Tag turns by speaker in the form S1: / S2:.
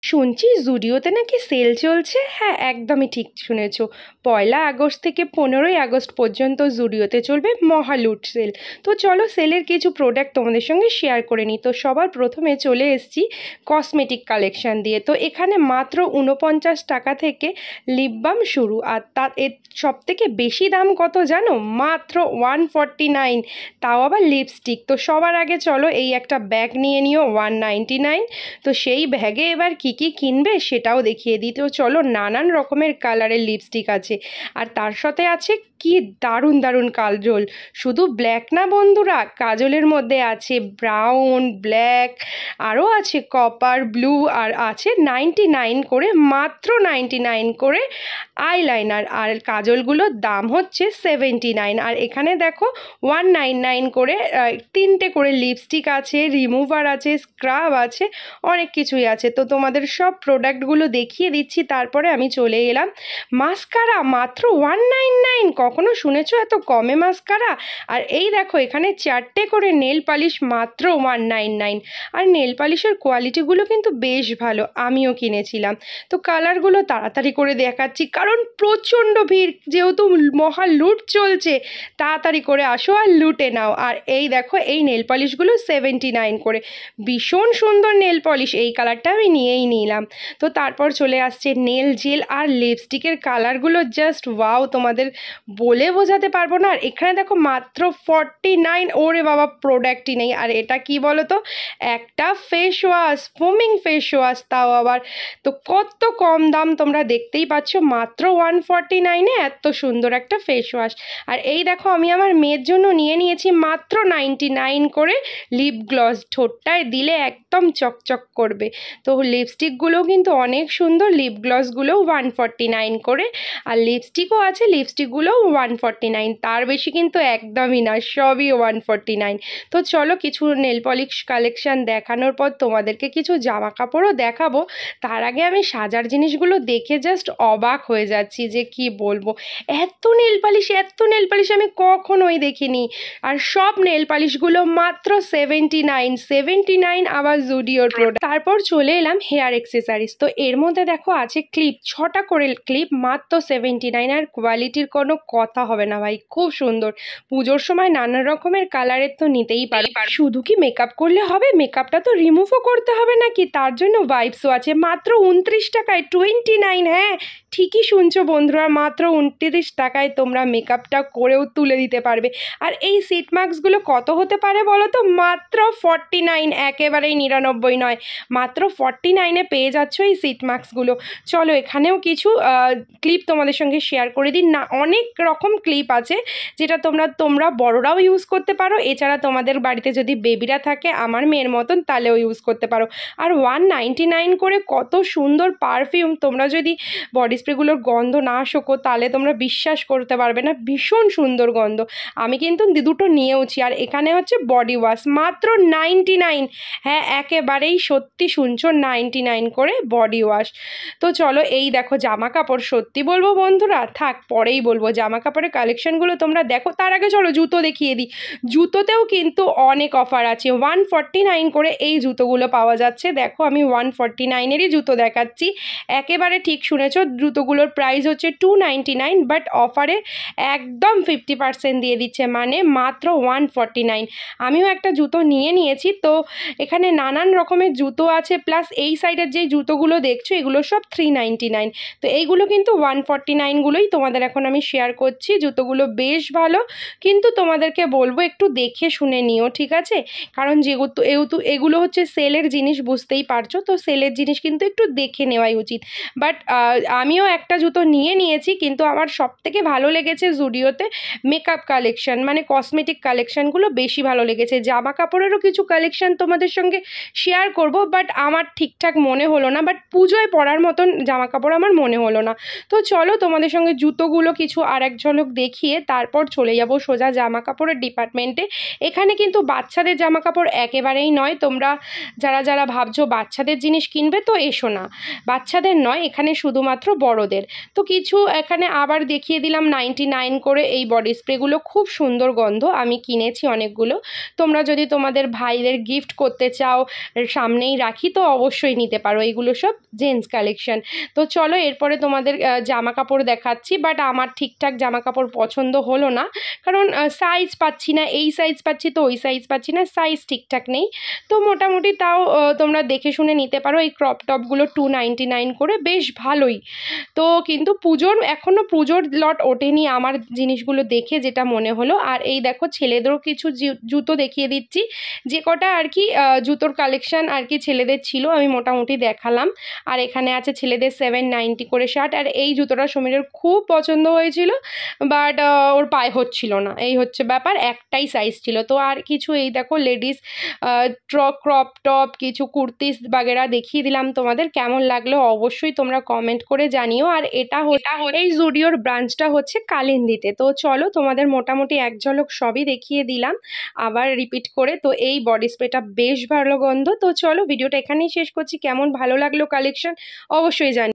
S1: শুনছি জুডিওতে নাকি সেল চলছে। হ্যাঁ, একদমই ঠিক শুনেছো। 1 আগস্ট থেকে 15 আগস্ট পর্যন্ত জুডিওতে চলবে মহালুট সেল। তো চলো সেলের কিছু প্রোডাক্ট তোমাদের সঙ্গে শেয়ার করে নিই। তো সবার প্রথমে চলে এসেছি কসমেটিক কালেকশান দিয়ে। তো এখানে মাত্র 49 টাকা থেকে লিপ বাম শুরু, আর তার এর সবথেকে বেশি দাম কত জানো? মাত্র 149, তাও আবার লিপস্টিক। তো সবার আগে চলো এই একটা ব্যাগ নিয়ে নিও 199। তো সেই ব্যাগে এবার কি কি কিনবে সেটাও দেখিয়ে দিই। তো চলো, নানান রকমের কালারের লিপস্টিক আছে, আর তার সাথে আছে কি দারুণ দারুণ কাজল। শুধু ব্ল্যাক না বন্ধুরা, কাজলের মধ্যে আছে ব্রাউন, ব্ল্যাক, আরও আছে কপার, ব্লু, আর আছে 99 করে, মাত্র 99 করে আইলাইনার। আর কাজলগুলোর দাম হচ্ছে 79। আর এখানে দেখো 199 করে 3টে করে লিপস্টিক আছে, রিমুভার আছে, স্ক্রাব আছে, অনেক কিছুই আছে। তো তোমাদের সব প্রোডাক্টগুলো দেখিয়ে দিচ্ছি, তারপরে আমি চলে এলাম মাস্কারা মাত্র 199। কখনো শুনেছো এত কমে মাস্কারা? আর এই দেখো এখানে 4টে করে নেল পালিশ মাত্র 199। আর নেল পালিশের কোয়ালিটিগুলো কিন্তু বেশ ভালো, আমিও কিনেছিলাম। তো কালারগুলো তাড়াতাড়ি করে দেখাচ্ছি, কারণ প্রচণ্ড ভিড়, যেহেতু মহা লুট চলছে। তাড়াতাড়ি করে আসো আর লুটে নাও। আর এই দেখো এই নেল পলিশগুলো 79 করে, ভীষণ সুন্দর নেল পলিশ। এই কালারটা আমি নিয়েই নিলাম। তো তারপর চলে আসছে নেল জেল আর লিপস্টিকের কালারগুলো জাস্ট ওয়াও, তোমাদের বলে বোঝাতে পারবো না। আর এখানে দেখো মাত্র 49। ওরে বাবা, প্রোডাক্টই নেই। আর এটা কি বলো তো, একটা ফেস ওয়াশ, ফোমিং ফেস ওয়াশ, তাও আবার। তো কত কম দাম তোমরা দেখতেই পাচ্ছ, মাত্র 149-এ এত সুন্দর একটা ফেস ওয়াশ। আর এই দেখো আমি আমার মেয়ের জন্য নিয়ে নিয়েছি মাত্র 99 করে লিপ গ্লস, ঠোঁটটায় দিলে একদম চকচক করবে। তো লিপস্টিকগুলোও কিন্তু অনেক সুন্দর, লিপ গ্লসগুলোও 149 করে, আর লিপস্টিকও আছে, লিপস্টিকগুলোও 149। তার বেশি কিন্তু একদমই না, সবই 149। তো চলো কিছু নেল পলিশ কালেকশান দেখানোর পর তোমাদেরকে কিছু জামা কাপড়ও দেখাবো। তার আগে আমি সাজার জিনিসগুলো দেখে জাস্ট অবাক হয়ে যাচ্ছি, যে কি বলবো, এত নেল পালিশ, এত নেল পালিশ আমি কখনোই দেখিনি। আর সব নেল পালিশগুলো মাত্র 79, আবার জুডিওর প্রোডাক্ট। তারপর চলে এলাম হেয়ার অ্যাক্সেসরিজ। তো এর মধ্যে দেখো আছে ক্লিপ, 6টা করে ক্লিপ, মাত্র 79। আর কোয়ালিটির কোনো কথা হবে না ভাই, খুব সুন্দর। পুজোর সময় নানা রকমের কালারের তো নিতেই পারো। শুধু কি মেকআপ করলে হবে? মেকআপটা তো রিমুভও করতে হবে নাকি, তার জন্য ওয়াইপসও আছে মাত্র 29 টাকায়, 29। হ্যাঁ, ঠিকই শুনছো বন্ধুরা, মাত্র 29 টাকায় তোমরা মেকআপটা করেও তুলে দিতে পারবে। আর এই সিট মাস্কগুলো কত হতে পারে বলো তো? মাত্র 49, একেবারেই 99 নয়, মাত্র 49-এ পেয়ে যাচ্ছ এই সিট মাস্কগুলো। চলো এখানেও কিছু ক্লিপ তোমাদের সঙ্গে শেয়ার করে দিন না। অনেক রকম ক্লিপ আছে, যেটা তোমরা বড়রাও ইউজ করতে পারো। এছাড়া তোমাদের বাড়িতে যদি বেবিরা থাকে আমার মেয়ের মতন, তাহলেও ইউজ করতে পারো। আর 199 করে কত সুন্দর পারফিউম। তোমরা যদি বডি স্প্রেগুলোর গন্ধ না শোকো তাহলে তোমরা বিশ্বাস করতে পারবে না, ভীষণ সুন্দর গন্ধ। আমি কিন্তু দুটো নিয়েওছি। আর এখানে হচ্ছে বডি ওয়াশ মাত্র 99। হ্যাঁ, একেবারেই সত্যি শুনছো, 99 করে বডি ওয়াশ। তো চলো এই দেখো জামা কাপড়, সত্যি বলবো বন্ধুরা, থাক পরেই বলবো, জামা কাপড়ের কালেকশনগুলো তোমরা দেখো। তার আগে চলো জুতো দেখিয়ে দিই। জুতোতেও কিন্তু অনেক অফার আছে, 149 করে এই জুতোগুলো পাওয়া যাচ্ছে। দেখো আমি 149-এরই জুতো দেখাচ্ছি, একেবারে ঠিক শুনেছো। জুতোগুলোর প্রাইস হচ্ছে 299, বাট অফারে একদম 50% দিয়ে দিচ্ছে, মানে মাত্র 149। আমিও একটা জুতো নিয়ে নিয়েছি। তো এখানে নানান রকমের জুতো আছে, প্লাস এই সাইডের যে জুতোগুলো দেখছো এগুলো সব 399। তো এইগুলো কিন্তু 149গুলোই তোমাদের এখন আমি শেয়ার করছি। জুতোগুলো বেশ ভালো, কিন্তু তোমাদেরকে বলবো একটু দেখে শুনে নিও, ঠিক আছে? কারণ যেহেতু এগুলো হচ্ছে সেলের জিনিস, বুঝতেই পারছো। তো সেলের জিনিস কিন্তু একটু দেখে নেওয়াই উচিত। বাট আমিও একটা জুতো নিয়ে নিয়েছি, কিন্তু আমার সবথেকে ভালো লেগেছে জুডিওতে মেকআপ কালেকশন, মানে কসমেটিক কালেকশানগুলো বেশি ভালো লেগেছে। জামা কাপড়েরও কিছু কালেকশান তোমাদের সঙ্গে শেয়ার করব, বাট আমার ঠিকঠাক মনে হলো না, বাট পুজোয় পরার মতন জামা কাপড় আমার মনে হলো না। তো চলো তোমাদের সঙ্গে জুতোগুলো কিছু আর এক ঝলক দেখিয়ে তারপর চলে যাব সোজা জামা কাপড়ের ডিপার্টমেন্টে। এখানে কিন্তু বাচ্চাদের জামা কাপড় একেবারেই নয়। তোমরা যারা ভাবছো বাচ্চাদের জিনিস কিনবে, তো এসো না, বাচ্চাদের নয়, এখানে শুধুমাত্র বড়দের। তো কিছু এখানে আবার দেখিয়ে দিলাম 99 করে এই বডি স্প্রেগুলো, খুব সুন্দর গন্ধ, আমি কিনেছি অনেকগুলো। তোমরা যদি তোমাদের ভাইদের গিফট করতে চাও, সামনেই রাখি, তো অবশ্যই নিতে পারো। এইগুলো সব জেন্টস কালেকশন। তো চলো এরপরে তোমাদের জামা কাপড় দেখাচ্ছি, বাট আমার ঠিকঠাক জামা কাপড় পছন্দ হলো না, কারণ সাইজ পাচ্ছি না, এই সাইজ পাচ্ছি তো ওই সাইজ পাচ্ছি না, সাইজ ঠিকঠাক নেই। তো মোটামুটি তাও তোমরা দেখে শুনে নিতে পারো। এই ক্রপ টপগুলো 299 করে, বেশ ভালোই। তো কিন্তু এখনও পুজোর লট ওঠেনি আমার জিনিসগুলো দেখে যেটা মনে হলো। আর এই দেখো ছেলেদেরও কিছু জুতো দেখিয়ে দিচ্ছি, যে কটা আর কি জুতোর কালেকশন আর কি ছেলেদের ছিল আমি মোটামুটি দেখালাম। আর এখানে আছে ছেলেদের 790 করে শার্ট। আর এই জুতোটা সমীরের খুব পছন্দ হয়েছিল, বাট ওর পায়ে হচ্ছিল না, এই হচ্ছে ব্যাপার, একটাই সাইজ ছিল। তো আর কিছু এই দেখো লেডিস ক্রপ টপ, কিছু কুর্তিস বাগেরা দেখিয়ে দিলাম তোমাদের। কেমন লাগলো অবশ্যই তোমরা কমেন্ট করে জানিও। আর এটা এই জুডিওর ব্রাঞ্চটা হচ্ছে কালিন্দিতে। তো চলো তোমাদের মোটামুটি এক ঝলক সবই দেখিয়ে দিলাম আবার রিপিট করে। তো এই বডি স্প্রেটা বেশ ভালো গন্ধ। তো চলো ভিডিওটা এখানেই শেষ করছি। কেমন ভালো লাগলো কালেকশন অবশ্যই জানি।